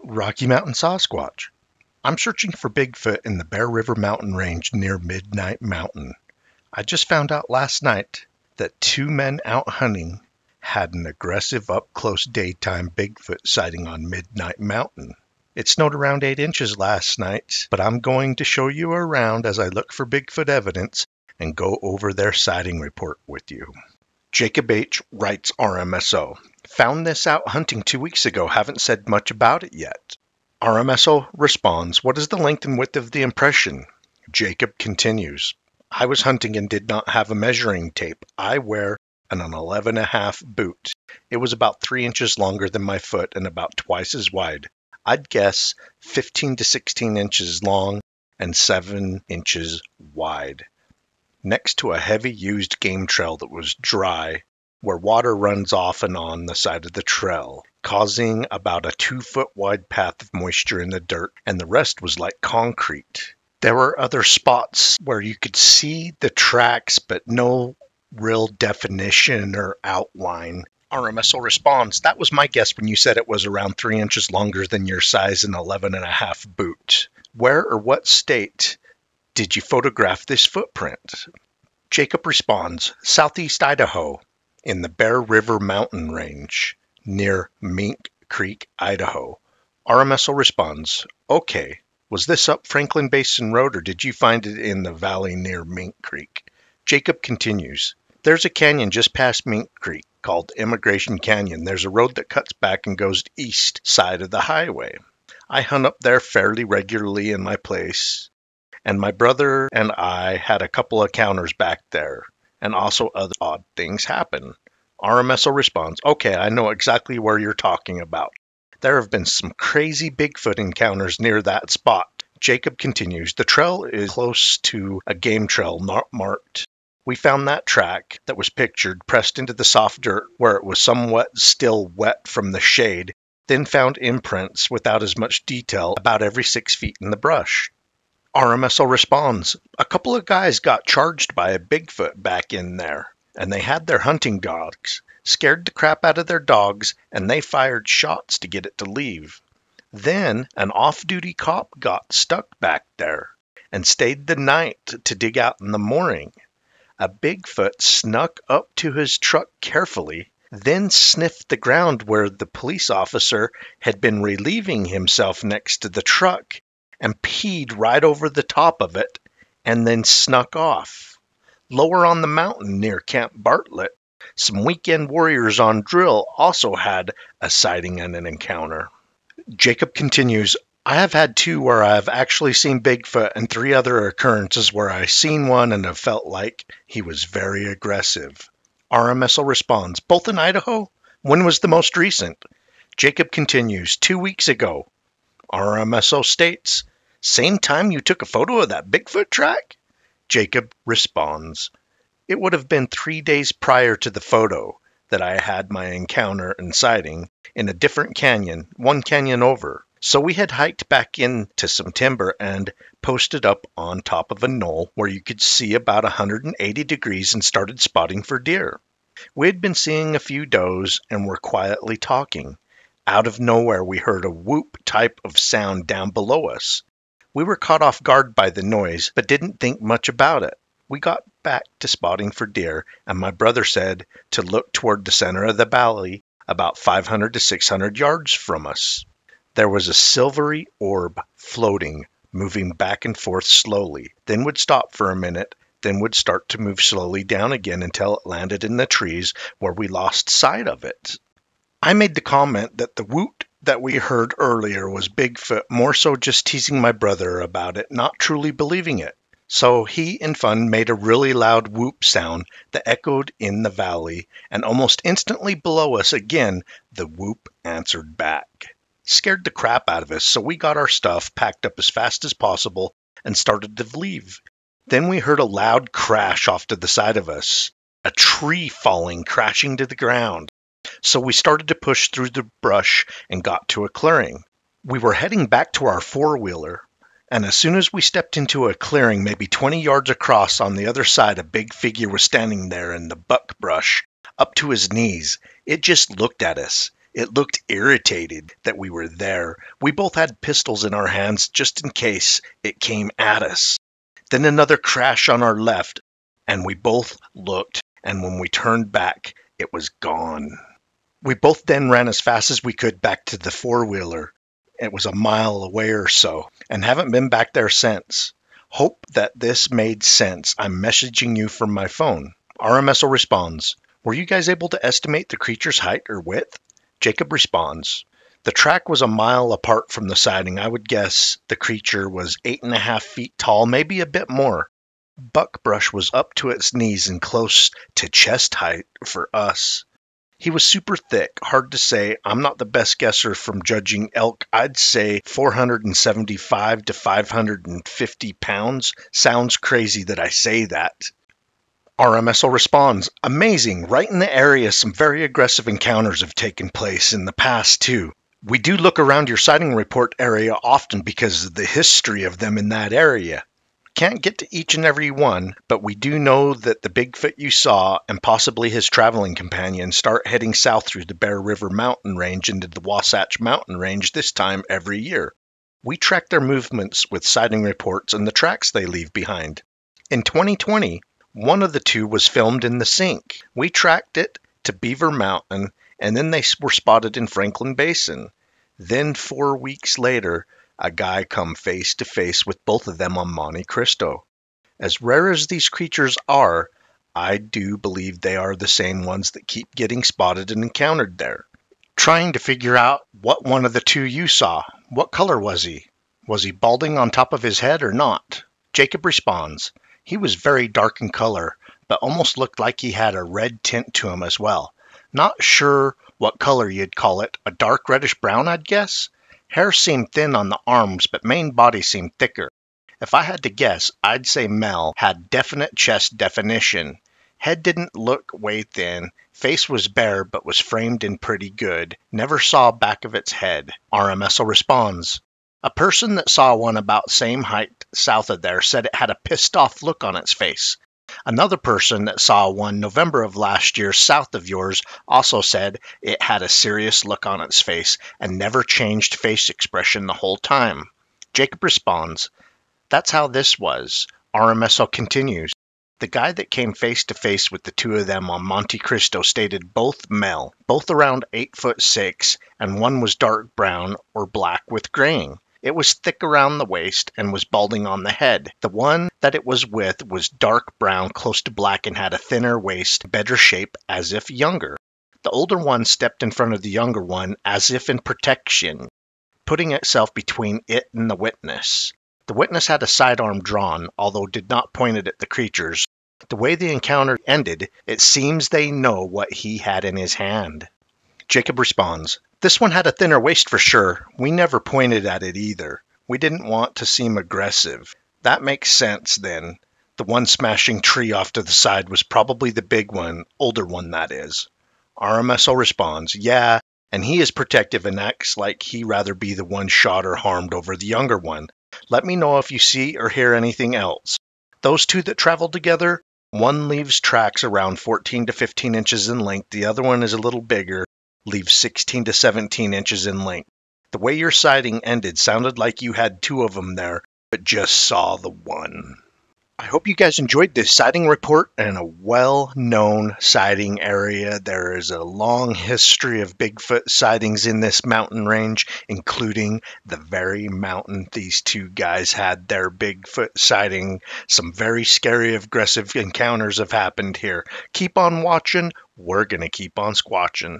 Rocky Mountain Sasquatch. I'm searching for Bigfoot in the Bear River mountain range near Midnight Mountain. I just found out last night that two men out hunting had an aggressive up-close daytime Bigfoot sighting on Midnight Mountain. It snowed around 8 inches last night, but I'm going to show you around as I look for Bigfoot evidence and go over their sighting report with you. Jacob H. writes RMSO. Found this out hunting 2 weeks ago, haven't said much about it yet. RMSO responds, what is the length and width of the impression? Jacob continues, I was hunting and did not have a measuring tape. I wear an 11.5 boot. It was about 3 inches longer than my foot and about twice as wide. I'd guess 15 to 16 inches long and 7 inches wide. Next to a heavy used game trail that was dry, where water runs off and on the side of the trail, causing about a 2-foot wide path of moisture in the dirt, and the rest was like concrete. There were other spots where you could see the tracks, but no real definition or outline. RMSO responds, that was my guess when you said it was around 3 inches longer than your size and 11.5 boot. Where or what state did you photograph this footprint? Jacob responds, Southeast Idaho, in the Bear River mountain range, near Mink Creek, Idaho. RMSO responds, okay, was this up Franklin Basin Road or did you find it in the valley near Mink Creek? Jacob continues, there's a canyon just past Mink Creek called Immigration Canyon. There's a road that cuts back and goes east side of the highway. I hunt up there fairly regularly in my place, and my brother and I had a couple of encounters back there, and also other odd things happen. RMSO responds, okay, I know exactly where you're talking about. There have been some crazy Bigfoot encounters near that spot. Jacob continues, the trail is close to a game trail not marked. We found that track that was pictured pressed into the soft dirt where it was somewhat still wet from the shade, then found imprints without as much detail about every 6 feet in the brush. RMSO responds, a couple of guys got charged by a Bigfoot back in there, and they had their hunting dogs, scared the crap out of their dogs, and they fired shots to get it to leave. Then an off-duty cop got stuck back there and stayed the night to dig out in the morning. A Bigfoot snuck up to his truck carefully, then sniffed the ground where the police officer had been relieving himself next to the truck and peed right over the top of it and then snuck off. Lower on the mountain near Camp Bartlett, some weekend warriors on drill also had a sighting and an encounter. Jacob continues, I have had 2 where I have actually seen Bigfoot and 3 other occurrences where I seen one and have felt like he was very aggressive. RMSO responds, both in Idaho? When was the most recent? Jacob continues, 2 weeks ago. RMSO states, same time you took a photo of that Bigfoot track? Jacob responds, it would have been 3 days prior to the photo that I had my encounter and sighting in a different canyon, 1 canyon over. So we had hiked back into some timber and posted up on top of a knoll where you could see about 180 degrees and started spotting for deer. We had been seeing a few does and were quietly talking. Out of nowhere we heard a whoop type of sound down below us. We were caught off guard by the noise, but didn't think much about it. We got back to spotting for deer, and my brother said to look toward the center of the valley about 500 to 600 yards from us. There was a silvery orb floating, moving back and forth slowly, then would stop for a minute, then would start to move slowly down again until it landed in the trees where we lost sight of it. I made the comment that the whoop that we heard earlier was Bigfoot, more so just teasing my brother about it, not truly believing it. So he, in fun, made a really loud whoop sound that echoed in the valley, and almost instantly below us again, the whoop answered back. Scared the crap out of us, so we got our stuff packed up as fast as possible and started to leave. Then we heard a loud crash off to the side of us, a tree falling, crashing to the ground. So we started to push through the brush and got to a clearing. We were heading back to our 4-wheeler, and as soon as we stepped into a clearing maybe 20 yards across on the other side, a big figure was standing there in the buckbrush, up to his knees. It just looked at us. It looked irritated that we were there. We both had pistols in our hands just in case it came at us. Then another crash on our left, and we both looked, and when we turned back, it was gone. We both then ran as fast as we could back to the four-wheeler. It was a mile away or so, and haven't been back there since. Hope that this made sense. I'm messaging you from my phone. RMSO responds, were you guys able to estimate the creature's height or width? Jacob responds, the track was a mile apart from the sighting. I would guess the creature was 8.5 feet tall, maybe a bit more. Buckbrush was up to its knees and close to chest height for us. He was super thick, hard to say. I'm not the best guesser from judging elk. I'd say 475 to 550 pounds. Sounds crazy that I say that. RMSO responds, amazing. Right in the area, some very aggressive encounters have taken place in the past too. We do look around your sighting report area often because of the history of them in that area. Can't get to each and every one, but we do know that the Bigfoot you saw and possibly his traveling companion start heading south through the Bear River mountain range into the Wasatch mountain range this time every year. We track their movements with sighting reports and the tracks they leave behind. In 2020, one of the two was filmed in the sink. We tracked it to Beaver Mountain, and then they were spotted in Franklin Basin. Then 4 weeks later, a guy come face to face with both of them on Monte Cristo. As rare as these creatures are, I do believe they are the same ones that keep getting spotted and encountered there. Trying to figure out what one of the two you saw. What color was he? Was he balding on top of his head or not? Jacob responds, he was very dark in color, but almost looked like he had a red tint to him as well. Not sure what color you'd call it, a dark reddish brown I'd guess? Hair seemed thin on the arms, but main body seemed thicker. If I had to guess, I'd say Mel had definite chest definition. Head didn't look way thin. Face was bare, but was framed in pretty good. Never saw back of its head. RMSO responds, a person that saw one about same height south of there said it had a pissed off look on its face. Another person that saw one November of last year south of yours also said it had a serious look on its face and never changed face expression the whole time. Jacob responds, that's how this was. RMSO continues, the guy that came face to face with the two of them on Monte Cristo stated both male, both around 8'6", and one was dark brown or black with graying. It was thick around the waist and was balding on the head. The one that it was with was dark brown, close to black, and had a thinner waist, better shape, as if younger. The older one stepped in front of the younger one, as if in protection, putting itself between it and the witness. The witness had a sidearm drawn, although did not point it at the creatures. The way the encounter ended, it seems they know what he had in his hand. Jacob responds, this one had a thinner waist for sure. We never pointed at it either. We didn't want to seem aggressive. That makes sense then. The one smashing tree off to the side was probably the big one, older one that is. RMSO responds, yeah, and he is protective and acts like he rather be the one shot or harmed over the younger one. Let me know if you see or hear anything else. Those two that traveled together, one leaves tracks around 14 to 15 inches in length, the other one is a little bigger, leaves 16 to 17 inches in length. The way your sighting ended sounded like you had two of them there, but just saw the one. I hope you guys enjoyed this sighting report in a well-known sighting area. There is a long history of Bigfoot sightings in this mountain range, including the very mountain these two guys had their Bigfoot sighting. Some very scary, aggressive encounters have happened here. Keep on watching. We're going to keep on squatching.